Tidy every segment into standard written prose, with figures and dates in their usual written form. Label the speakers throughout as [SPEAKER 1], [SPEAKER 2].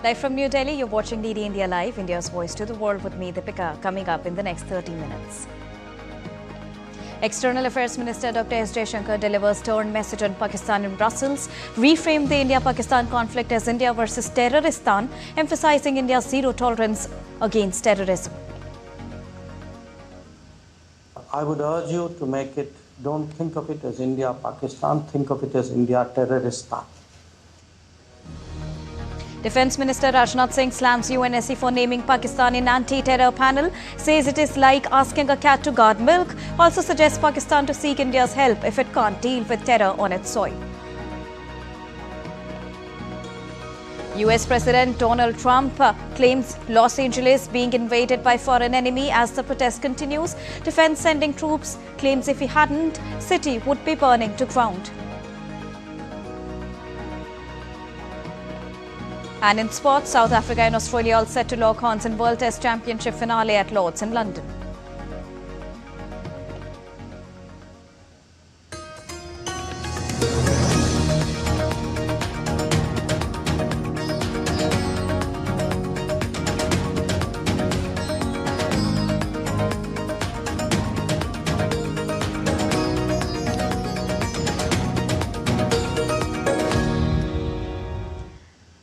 [SPEAKER 1] Live from New Delhi, you're watching DD India Live, India's voice to the world with me, Deepika, coming up in the next 30 minutes. External Affairs Minister Dr. S. Jaishankar delivers stern message on Pakistan in Brussels, reframed the India-Pakistan conflict as India versus Terroristan, emphasizing India's zero tolerance against terrorism.
[SPEAKER 2] I would urge you to make it, don't think of it as India-Pakistan, think of it as India-Terroristan.
[SPEAKER 1] Defence Minister Rajnath Singh slams UNSC for naming Pakistan in anti-terror panel, says it is like asking a cat to guard milk, also suggests Pakistan to seek India's help if it can't deal with terror on its soil. US President Donald Trump claims Los Angeles being invaded by foreign enemy as the protest continues. Defence sending troops, claims if he hadn't, city would be burning to ground. And in sports, South Africa and Australia all set to lock horns in World Test Championship finale at Lord's in London.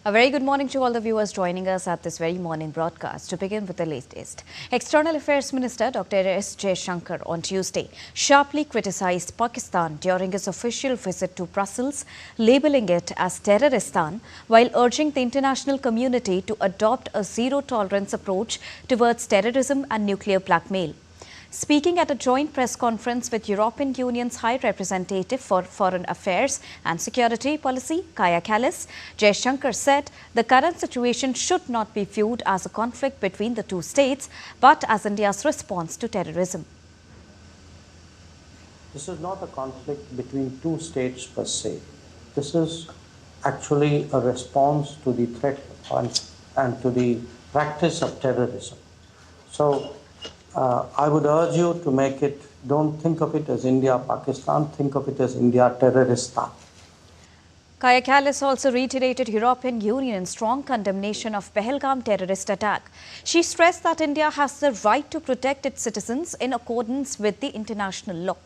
[SPEAKER 1] A very good morning to all the viewers joining us at this very morning broadcast. To begin with the latest, External Affairs Minister Dr. S. Jaishankar on Tuesday sharply criticized Pakistan during his official visit to Brussels, labelling it as Terroristan, while urging the international community to adopt a zero-tolerance approach towards terrorism and nuclear blackmail. Speaking at a joint press conference with European Union's High Representative for Foreign Affairs and Security Policy, Kaja Kallas, Jaishankar said the current situation should not be viewed as a conflict between the two states, but as India's response to terrorism.
[SPEAKER 2] This is not a conflict between two states per se. This is actually a response to the threat and to the practice of terrorism. So, I would urge you to make it, don't think of it as India-Pakistan, think of it as India-Terroristan.
[SPEAKER 1] Kaja Kallas also reiterated European Union's strong condemnation of Pahalgam terrorist attack. She stressed that India has the right to protect its citizens in accordance with the international law.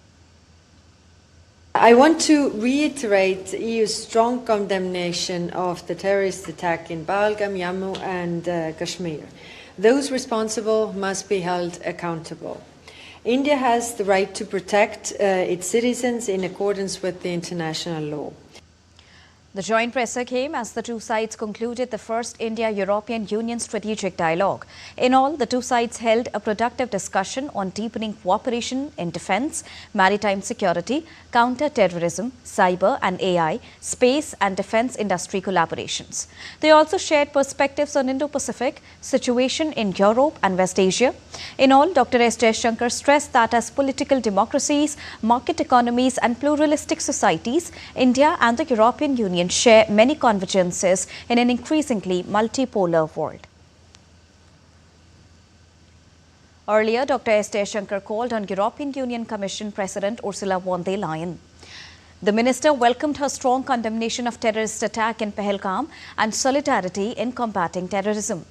[SPEAKER 3] I want to reiterate the EU's strong condemnation of the terrorist attack in Pahalgam, Jammu and Kashmir. Those responsible must be held accountable. India has the right to protect its citizens in accordance with the international law.
[SPEAKER 1] The joint presser came as the two sides concluded the first India-European Union strategic dialogue. In all, the two sides held a productive discussion on deepening cooperation in defence, maritime security, counter-terrorism, cyber and AI, space and defence industry collaborations. They also shared perspectives on Indo-Pacific, situation in Europe and West Asia. In all, Dr. S. Jaishankar stressed that as political democracies, market economies and pluralistic societies, India and the European Union share many convergences in an increasingly multipolar world. Earlier, Dr. S. Jaishankar called on European Union Commission President Ursula von der Leyen. The minister welcomed her strong condemnation of terrorist attack in Pahalgam and solidarity in combating terrorism.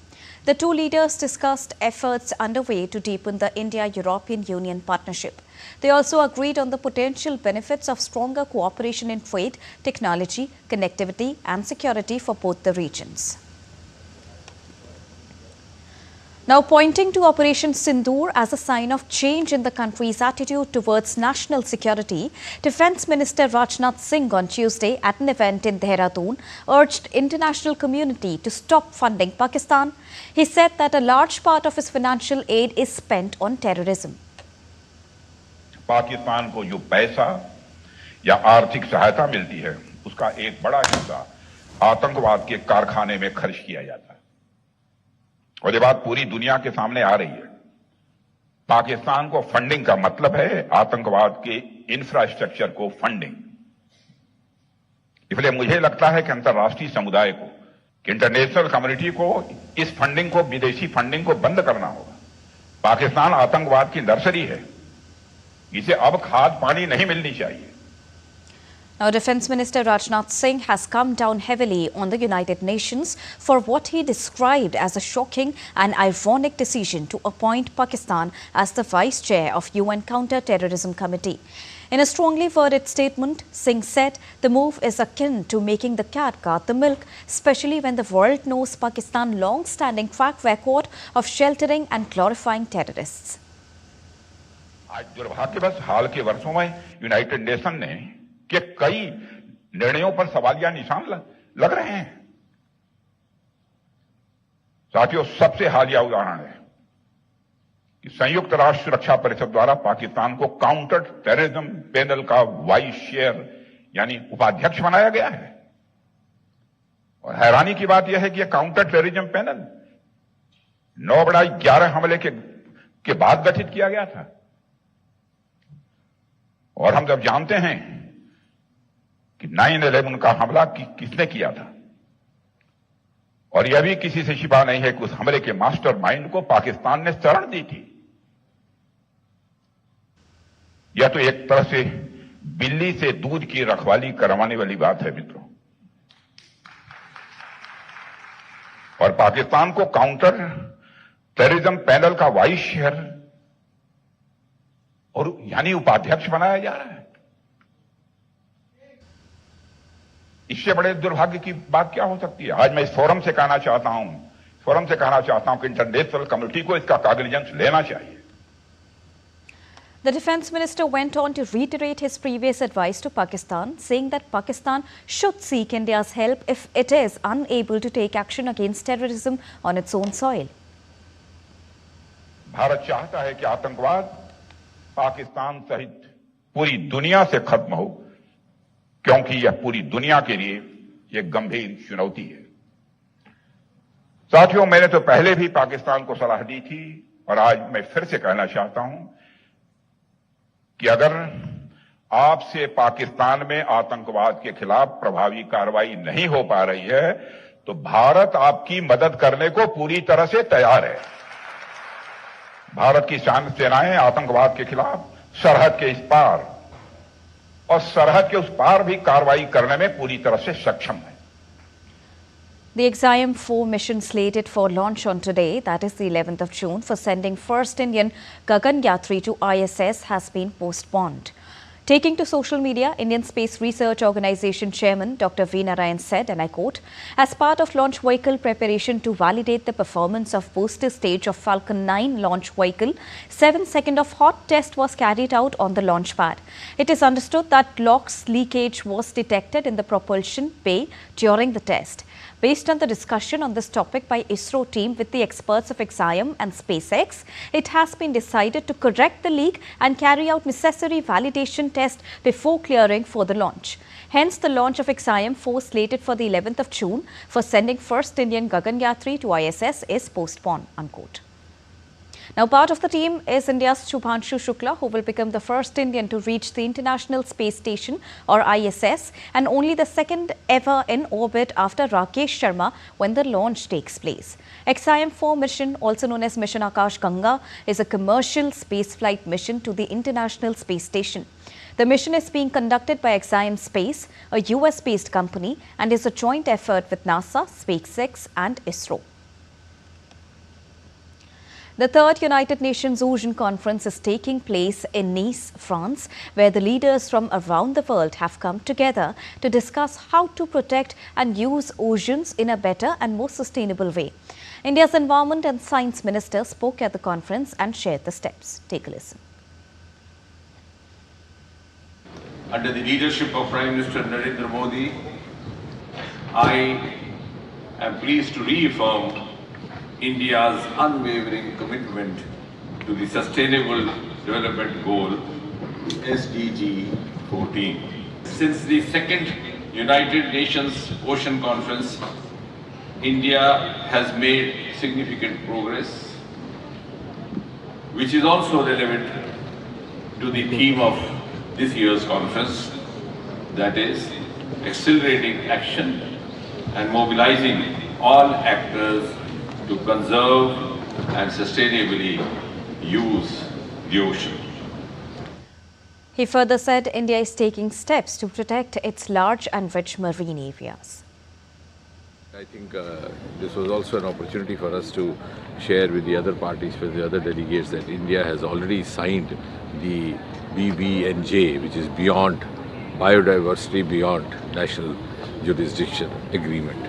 [SPEAKER 1] The two leaders discussed efforts underway to deepen the India-European Union partnership. They also agreed on the potential benefits of stronger cooperation in trade, technology, connectivity and security for both the regions. Now, pointing to Operation Sindoor as a sign of change in the country's attitude towards national security, Defence Minister Rajnath Singh on Tuesday at an event in Dehradun urged international community to stop funding Pakistan. He said that a large part of his financial aid is spent on terrorism.
[SPEAKER 4] Pakistan को जो पैसा या आर्थिक सहायता मिलती है, उसका एक बड़ा हिस्सा आतंकवाद के कारखाने में खर्च किया जाता है। और ये बात पूरी दुनिया के सामने आ रही है। पाकिस्तान को फंडिंग का मतलब है आतंकवाद के इंफ्रास्ट्रक्चर को फंडिंग। इसलिए मुझे लगता है कि अंतर्राष्ट्रीय समुदाय को, इंटरनेशनल कम्युनिटी को इस फंडिंग को, विदेशी फंडिंग को बंद करना होगा। पाकिस्तान आतंकवाद की नर्सरी है, इसे अब खाद पानी नहीं मिलनी चाहिए।
[SPEAKER 1] Now, Defence Minister Rajnath Singh has come down heavily on the United Nations for what he described as a shocking and ironic decision to appoint Pakistan as the Vice Chair of UN Counter-Terrorism Committee. In a strongly worded statement, Singh said the move is akin to making the cat guard the milk, especially when the world knows Pakistan's long-standing track record of sheltering and glorifying terrorists.
[SPEAKER 4] आज दुर्भाग्यवश हाल के वर्षों में United nation ने के कई निर्णयों पर सवालिया निशान लग रहे हैं। साथियों, सबसे हालिया उदाहरण है कि संयुक्त राष्ट्र सुरक्षा परिषद द्वारा पाकिस्तान को काउंटर टेररिज्म पैनल का वाइस चेयर यानी उपाध्यक्ष बनाया गया है। और हैरानी की बात यह है कि यह काउंटर टेररिज्म पैनल 9/11 हमले के बाद गठित किया गया था। और हम जब जानते हैं कि 9/11 का हमला किसने किया था, और यह भी किसी से छिपा नहीं है कि उस हमले के मास्टरमाइंड को पाकिस्तान ने शरण दी थी। यह तो एक तरह से बिल्ली से दूध की रखवाली करवाने वाली बात है मित्रों। और पाकिस्तान को काउंटर टेररिज्म पैनल का वाइस चेयर और यानी उपाध्यक्ष बनाया जा रहा है। इससे बड़े दुर्भाग्य की बात क्या हो सकती है। आज मैं इस फोरम से कहना चाहता हूं कि इंटरनेशनल कम्युनिटी को इसका कॉग्निजेंस लेना चाहिए।
[SPEAKER 1] The Defence Minister went on to reiterate his previous advice to Pakistan, saying that Pakistan should seek India's help if it is unable to take action against terrorism on its own soil.
[SPEAKER 4] Bharat चाहता है कि आतंकवाद पाकिस्तान सहित पूरी दुनिया से खत्म हो, क्योंकि यह पूरी दुनिया के लिए एक गंभीर चुनौती है। साथियों, मैंने तो पहले भी पाकिस्तान को सलाह दी थी और आज मैं फिर से कहना चाहता हूं कि अगर आपसे पाकिस्तान में आतंकवाद के खिलाफ प्रभावी कार्रवाई नहीं हो पा रही है तो भारत आपकी मदद करने को पूरी तरह से तैयार है। भारत की सेनाएं आतंकवाद के खिलाफ सरहद के इस पार और सरहद के उस पार भी कार्रवाई करने में पूरी तरह से सक्षम है।
[SPEAKER 1] The EXIM 4 mission slated for launch on today, that is the 11th of June, for sending first Indian Gagan Yatri to ISS has been postponed. Taking to social media, Indian Space Research Organisation Chairman Dr. V. Narayan said, and I quote, "As part of launch vehicle preparation to validate the performance of booster stage of Falcon 9 launch vehicle, 7 seconds of hot test was carried out on the launch pad. It is understood that LOX leakage was detected in the propulsion bay during the test. Based on the discussion on this topic by ISRO team with the experts of EXIM and SpaceX, it has been decided to correct the leak and carry out necessary validation tests before clearing for the launch. Hence, the launch of EXIM 4 slated for the 11th of June for sending first Indian Gagan Yatri to ISS is postponed." Unquote. Now, part of the team is India's Shubhanshu Shukla, who will become the first Indian to reach the International Space Station or ISS and only the second ever in orbit after Rakesh Sharma when the launch takes place. EXIM 4 mission, also known as Mission Akash Ganga, is a commercial spaceflight mission to the International Space Station. The mission is being conducted by EXIM Space, a US-based company, and is a joint effort with NASA, SpaceX and ISRO. The third United Nations Ocean Conference is taking place in Nice, France, where the leaders from around the world have come together to discuss how to protect and use oceans in a better and more sustainable way. India's Environment and Science Minister spoke at the conference and shared the steps. Take a listen.
[SPEAKER 5] Under the leadership of Prime Minister Narendra Modi, I am pleased to reaffirm India's unwavering commitment to the Sustainable Development Goal SDG 14. Since the second United Nations Ocean Conference, India has made significant progress, which is also relevant to the theme of this year's conference, that is, accelerating action and mobilizing all actors to conserve and sustainably use the ocean.
[SPEAKER 1] He further said India is taking steps to protect its large and rich marine areas.
[SPEAKER 5] I think this was also an opportunity for us to share with the other parties, with the other delegates, that India has already signed the BBNJ, which is beyond biodiversity, beyond national jurisdiction agreement.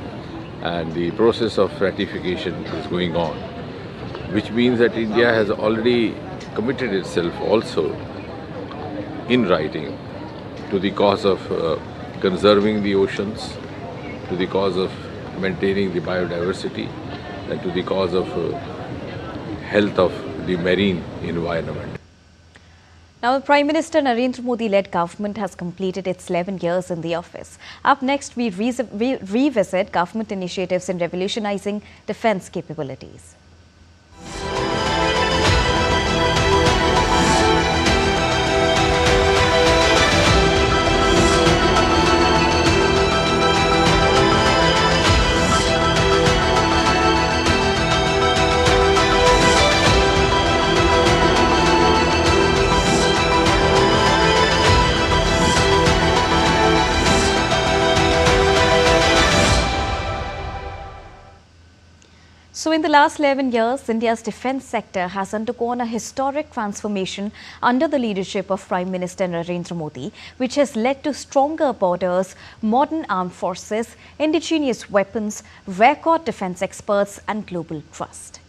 [SPEAKER 5] And the process of ratification is going on, which means that India has already committed itself also in writing to the cause of conserving the oceans, to the cause of maintaining the biodiversity, and to the cause of health of the marine environment.
[SPEAKER 1] Now, the Prime Minister Narendra Modi-led government has completed its 11 years in the office. Up next, we revisit government initiatives in revolutionizing defense capabilities. So in the last 11 years, India's defence sector has undergone a historic transformation under the leadership of Prime Minister Narendra Modi, which has led to stronger borders, modern armed forces, indigenous weapons, record defence experts and global trust.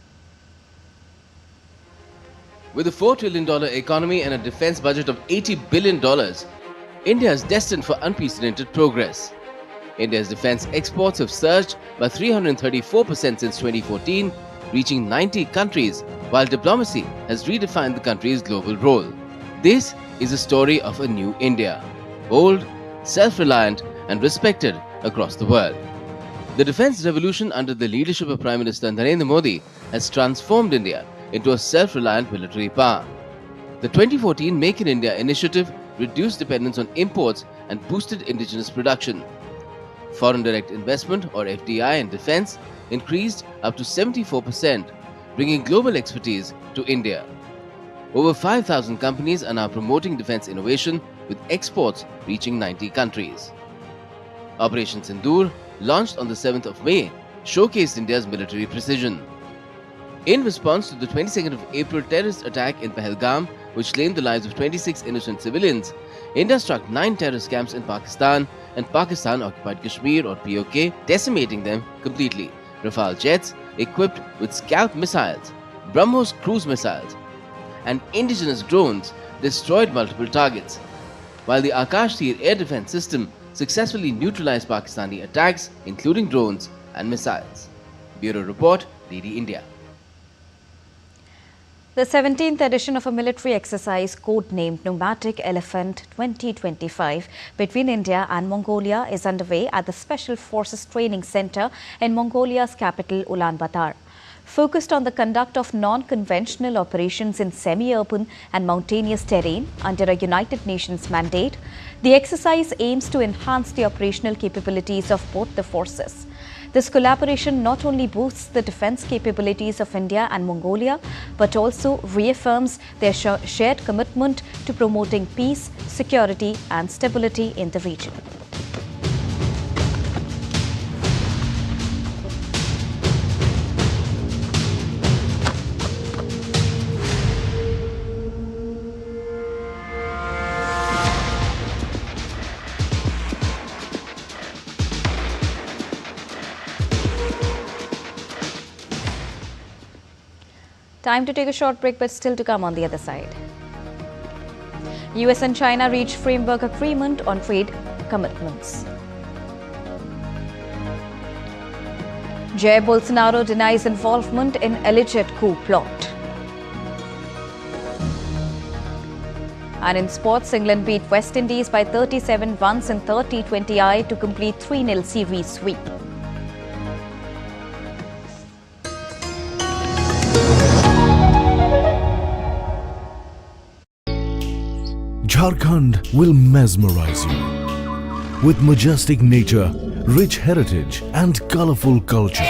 [SPEAKER 6] With a $4 trillion economy and a defence budget of $80 billion, India is destined for unprecedented progress. India's defence exports have surged by 334% since 2014, reaching 90 countries, while diplomacy has redefined the country's global role. This is a story of a new India, bold, self-reliant and respected across the world. The defence revolution under the leadership of Prime Minister Narendra Modi has transformed India into a self-reliant military power. The 2014 Make in India initiative reduced dependence on imports and boosted indigenous production. Foreign direct investment, or FDI, in defence increased up to 74%, bringing global expertise to India. Over 5,000 companies are now promoting defence innovation, with exports reaching 90 countries. Operation Sindoor, launched on the 7th of May, showcased India's military precision. In response to the 22nd of April terrorist attack in Pahalgam, which claimed the lives of 26 innocent civilians, India struck 9 terrorist camps in Pakistan and Pakistan-occupied Kashmir, or POK, decimating them completely. Rafale jets equipped with Scalp missiles, BrahMos cruise missiles, and indigenous drones destroyed multiple targets, while the Akash Tir air defense system successfully neutralized Pakistani attacks, including drones and missiles. Bureau Report, DD India.
[SPEAKER 1] The 17th edition of a military exercise codenamed Nomadic Elephant 2025 between India and Mongolia is underway at the Special Forces Training Center in Mongolia's capital Ulaanbaatar. Focused on the conduct of non-conventional operations in semi-urban and mountainous terrain under a United Nations mandate, the exercise aims to enhance the operational capabilities of both the forces. This collaboration not only boosts the defence capabilities of India and Mongolia, but also reaffirms their shared commitment to promoting peace, security and stability in the region. Time to take a short break, but still to come on the other side. US and China reach framework agreement on trade commitments. Jair Bolsonaro denies involvement in alleged coup plot. And in sports, England beat West Indies by 37 runs in 30-20I to complete 3-0 series sweep.
[SPEAKER 7] Jharkhand will mesmerize you with majestic nature, rich heritage and colorful culture.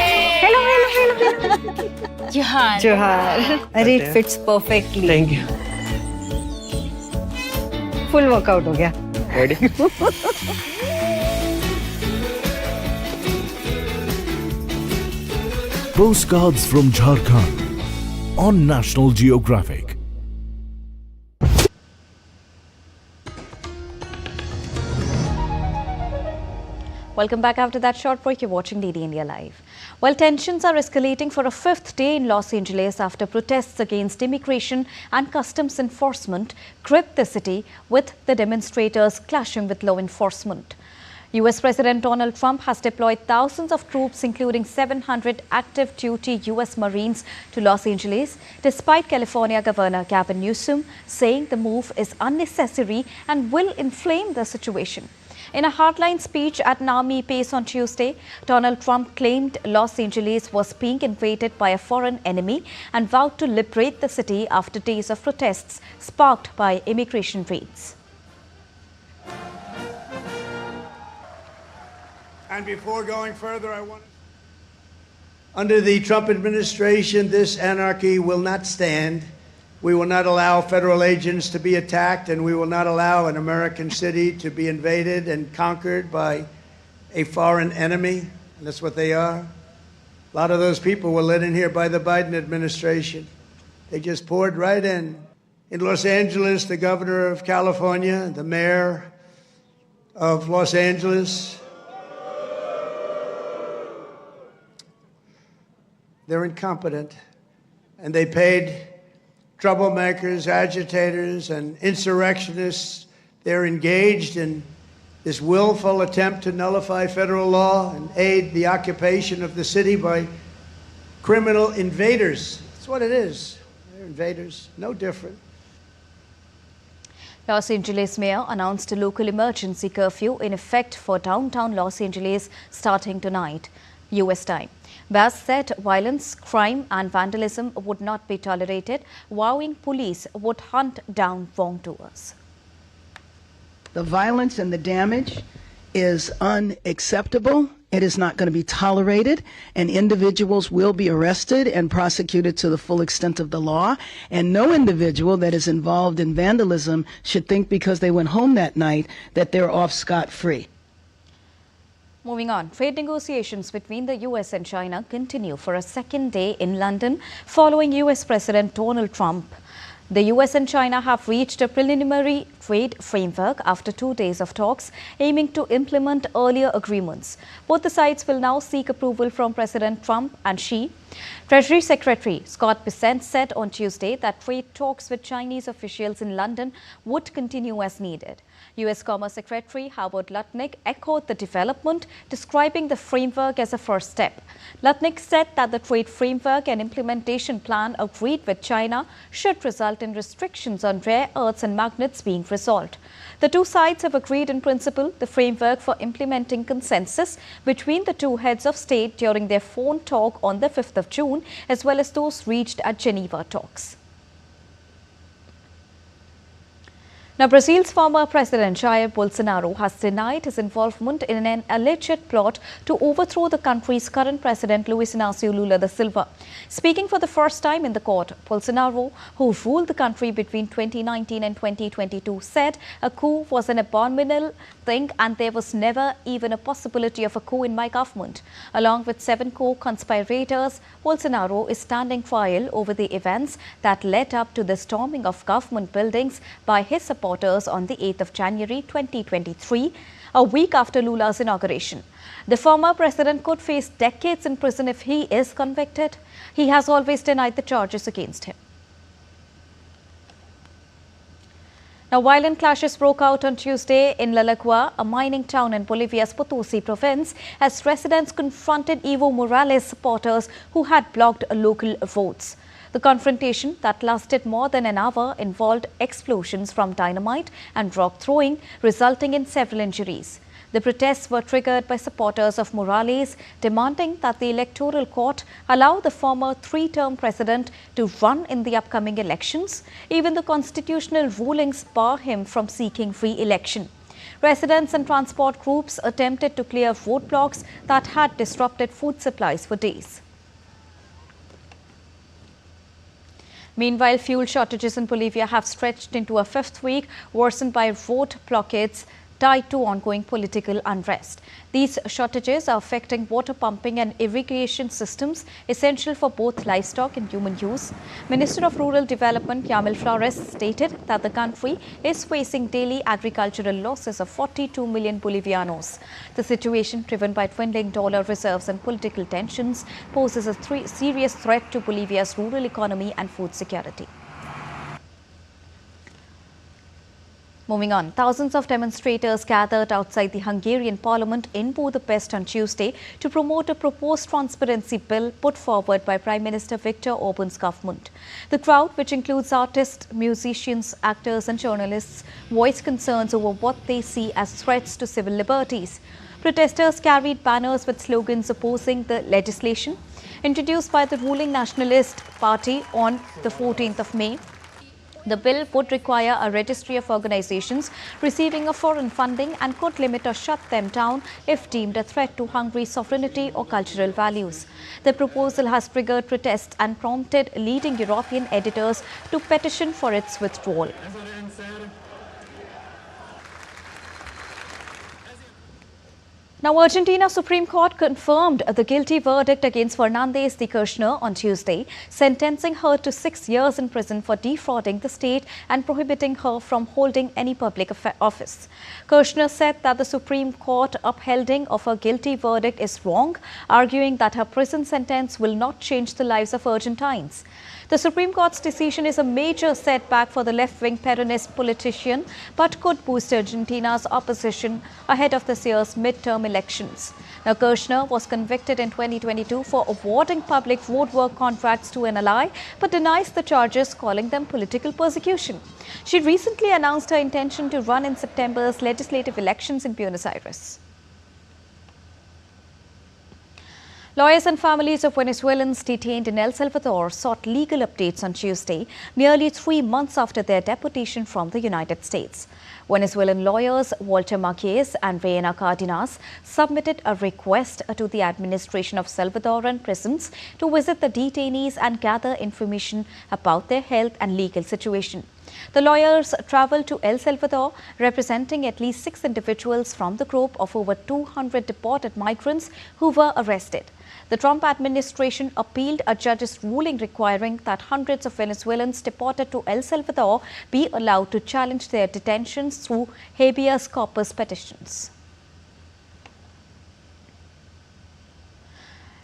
[SPEAKER 8] Johar.
[SPEAKER 3] Johar. It fits perfectly.
[SPEAKER 9] Thank you.
[SPEAKER 3] Full workout हो गया.
[SPEAKER 8] Ready?
[SPEAKER 7] Postcards from Jharkhand on National Geographic.
[SPEAKER 1] Welcome back after that short break. You're watching DD India Live. Well, tensions are escalating for a fifth day in Los Angeles after protests against immigration and customs enforcement gripped the city, with the demonstrators clashing with law enforcement. US President Donald Trump has deployed thousands of troops, including 700 active duty US Marines, to Los Angeles, despite California Governor Gavin Newsom saying the move is unnecessary and will inflame the situation. In a hardline speech at an army base on Tuesday, Donald Trump claimed Los Angeles was being invaded by a foreign enemy and vowed to liberate the city after days of protests sparked by immigration raids.
[SPEAKER 9] And before going further, I want to... Under the Trump administration, this anarchy will not stand. We will not allow federal agents to be attacked, and we will not allow an American city to be invaded and conquered by a foreign enemy. And that's what they are. A lot of those people were let in here by the Biden administration. They just poured right in. In Los Angeles, the governor of California, the mayor of Los Angeles, they're incompetent, and they paid troublemakers, agitators, and insurrectionists. They're engaged in this willful attempt to nullify federal law and aid the occupation of the city by criminal invaders. That's what it is. They're invaders, no different.
[SPEAKER 1] Los Angeles mayor announced a local emergency curfew in effect for downtown Los Angeles starting tonight, US time. Bass said violence, crime and vandalism would not be tolerated, vowing police would hunt down wrongdoers.
[SPEAKER 10] The violence and the damage is unacceptable. It is not going to be tolerated, and individuals will be arrested and prosecuted to the full extent of the law. And no individual that is involved in vandalism should think because they went home that night that they're off scot-free.
[SPEAKER 1] Moving on, trade negotiations between the US and China continue for a second day in London following US President Donald Trump. The US and China have reached a preliminary trade framework after 2 days of talks aiming to implement earlier agreements. Both the sides will now seek approval from President Trump and Xi. Treasury Secretary Scott Bessent said on Tuesday that trade talks with Chinese officials in London would continue as needed. US Commerce Secretary Howard Lutnick echoed the development, describing the framework as a first step. Lutnick said that the trade framework and implementation plan agreed with China should result in restrictions on rare earths and magnets being resolved. The two sides have agreed in principle the framework for implementing consensus between the two heads of state during their phone talk on the 5th of June, as well as those reached at Geneva talks. Now, Brazil's former President Jair Bolsonaro has denied his involvement in an alleged plot to overthrow the country's current president, Luiz Inácio Lula da Silva. Speaking for the first time in the court, Bolsonaro, who ruled the country between 2019 and 2022, said a coup was an abominable thing and there was never even a possibility of a coup in my government. Along with 7 co-conspirators, Bolsonaro is standing trial over the events that led up to the storming of government buildings by his supporters on the 8th of January 2023, a week after Lula's inauguration. The former president could face decades in prison if he is convicted. He has always denied the charges against him. Now, violent clashes broke out on Tuesday in Lalagua, a mining town in Bolivia's Potosi province, as residents confronted Evo Morales supporters who had blocked local roads. The confrontation that lasted more than an hour involved explosions from dynamite and rock throwing, resulting in several injuries. The protests were triggered by supporters of Morales demanding that the Electoral Court allow the former 3-term president to run in the upcoming elections. Even the constitutional rulings bar him from seeking re-election. Residents and transport groups attempted to clear roadblocks that had disrupted food supplies for days. Meanwhile, fuel shortages in Bolivia have stretched into a fifth week, worsened by road blockades tied to ongoing political unrest. These shortages are affecting water pumping and irrigation systems essential for both livestock and human use. Minister of Rural Development Yamil Flores stated that the country is facing daily agricultural losses of 42 million Bolivianos. The situation, driven by dwindling dollar reserves and political tensions, poses a serious threat to Bolivia's rural economy and food security. Moving on, thousands of demonstrators gathered outside the Hungarian parliament in Budapest on Tuesday to promote a proposed transparency bill put forward by Prime Minister Viktor Orban's government. The crowd, which includes artists, musicians, actors and journalists, voiced concerns over what they see as threats to civil liberties. Protesters carried banners with slogans opposing the legislation introduced by the ruling Nationalist Party on the 14th of May. The bill would require a registry of organizations receiving a foreign funding and could limit or shut them down if deemed a threat to Hungary's sovereignty or cultural values. The proposal has triggered protests and prompted leading European editors to petition for its withdrawal. Now, Argentina Supreme Court confirmed the guilty verdict against Fernández de Kirchner on Tuesday, sentencing her to 6 years in prison for defrauding the state and prohibiting her from holding any public office. Kirchner said that the Supreme Court upholding of her guilty verdict is wrong, arguing that her prison sentence will not change the lives of Argentines. The Supreme Court's decision is a major setback for the left-wing Peronist politician, but could boost Argentina's opposition ahead of this year's midterm elections. Now, Kirchner was convicted in 2022 for awarding public roadwork contracts to an ally, but denies the charges, calling them political persecution. She recently announced her intention to run in September's legislative elections in Buenos Aires. Lawyers and families of Venezuelans detained in El Salvador sought legal updates on Tuesday, nearly 3 months after their deportation from the United States. Venezuelan lawyers Walter Marquez and Reina Cardenas submitted a request to the administration of Salvadoran prisons to visit the detainees and gather information about their health and legal situation. The lawyers traveled to El Salvador, representing at least 6 individuals from the group of over 200 deported migrants who were arrested. The Trump administration appealed a judge's ruling requiring that hundreds of Venezuelans deported to El Salvador be allowed to challenge their detentions through habeas corpus petitions.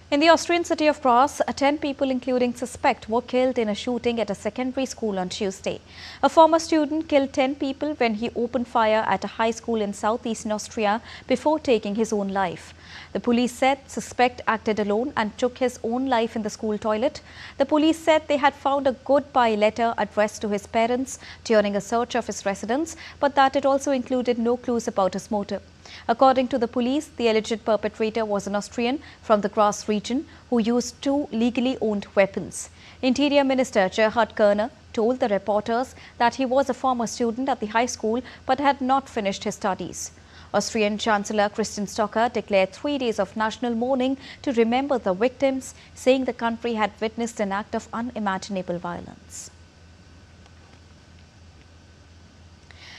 [SPEAKER 1] In the Austrian city of Graz, 10 people, including suspect, were killed in a shooting at a secondary school on Tuesday. A former student killed 10 people when he opened fire at a high school in southeastern Austria before taking his own life. The police said suspect acted alone and took his own life in the school toilet. The police said they had found a goodbye letter addressed to his parents during a search of his residence, but that it also included no clues about his motive. According to the police, the alleged perpetrator was an Austrian from the Graz region who used 2 legally owned weapons. Interior Minister Gerhard Körner told the reporters that he was a former student at the high school but had not finished his studies. Austrian Chancellor Christian Stocker declared 3 days of national mourning to remember the victims, saying the country had witnessed an act of unimaginable violence.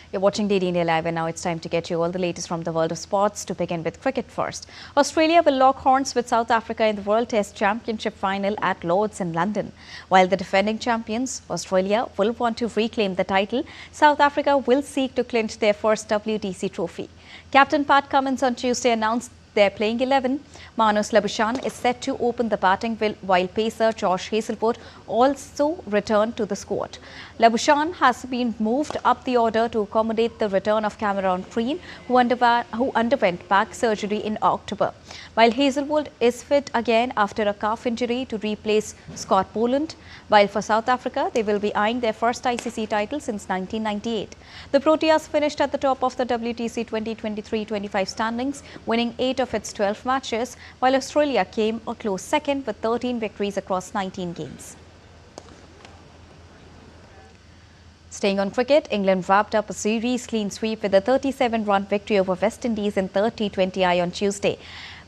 [SPEAKER 1] You're watching DD India Live, and now it's time to get you all the latest from the world of sports. To begin with cricket first. Australia will lock horns with South Africa in the World Test Championship final at Lord's in London. While the defending champions, Australia, will want to reclaim the title, South Africa will seek to clinch their first WTC trophy. Captain Pat Cummins on Tuesday announced their playing 11. Marnus Labuschagne is set to open the batting while pacer Josh Hazlewood also returned to the squad. Labuschagne has been moved up the order to accommodate the return of Cameron Green, who underwent back surgery in October, while Hazlewood is fit again after a calf injury to replace Scott Boland. While for South Africa, they will be eyeing their first ICC title since 1998. The Proteas finished at the top of the WTC 2023-25 standings, winning 8 of its 12 matches, while Australia came a close second with 13 victories across 19 games. Staying on cricket, England wrapped up a series clean sweep with a 37-run victory over West Indies in 30-20 on Tuesday.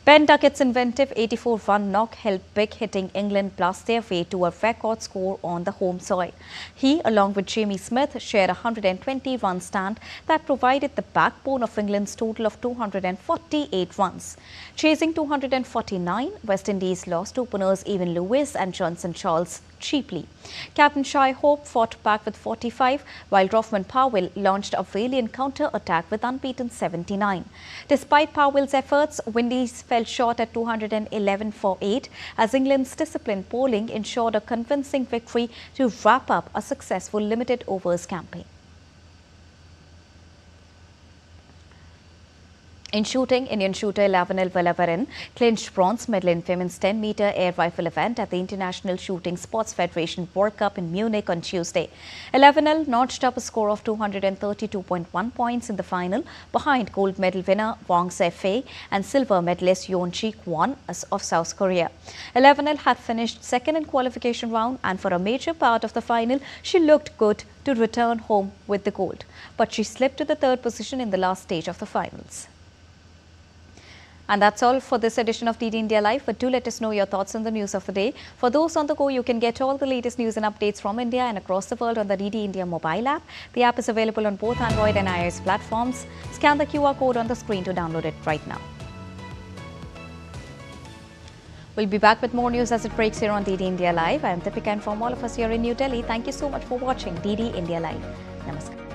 [SPEAKER 1] Ben Duckett's inventive 84-run knock helped big, hitting England blast their way to a record score on the home soil. He, along with Jamie Smith, shared a 120-run stand that provided the backbone of England's total of 248 runs. Chasing 249, West Indies lost openers Evan Lewis and Johnson Charles cheaply. Captain Shai Hope fought back with 45, while Rothman Powell launched a valiant counter-attack with unbeaten 79. Despite Powell's efforts, Windies fell short at 211 for 8, as England's disciplined bowling ensured a convincing victory to wrap up a successful limited overs campaign. In shooting, Indian shooter Lavanil Valavaran clinched bronze medal in women's 10-meter air rifle event at the International Shooting Sports Federation World Cup in Munich on Tuesday. Lavanil notched up a score of 232.1 points in the final, behind gold medal winner Wang Zefei and silver medalist Yeon Ji Kwon of South Korea. Lavanil had finished second in qualification round, and for a major part of the final, she looked good to return home with the gold. But she slipped to the third position in the last stage of the finals. And that's all for this edition of DD India Live. But do let us know your thoughts on the news of the day. For those on the go, you can get all the latest news and updates from India and across the world on the DD India mobile app. The app is available on both Android and iOS platforms. Scan the QR code on the screen to download it right now. We'll be back with more news as it breaks here on DD India Live. I am Deepika, and from all of us here in New Delhi, thank you so much for watching DD India Live. Namaskar.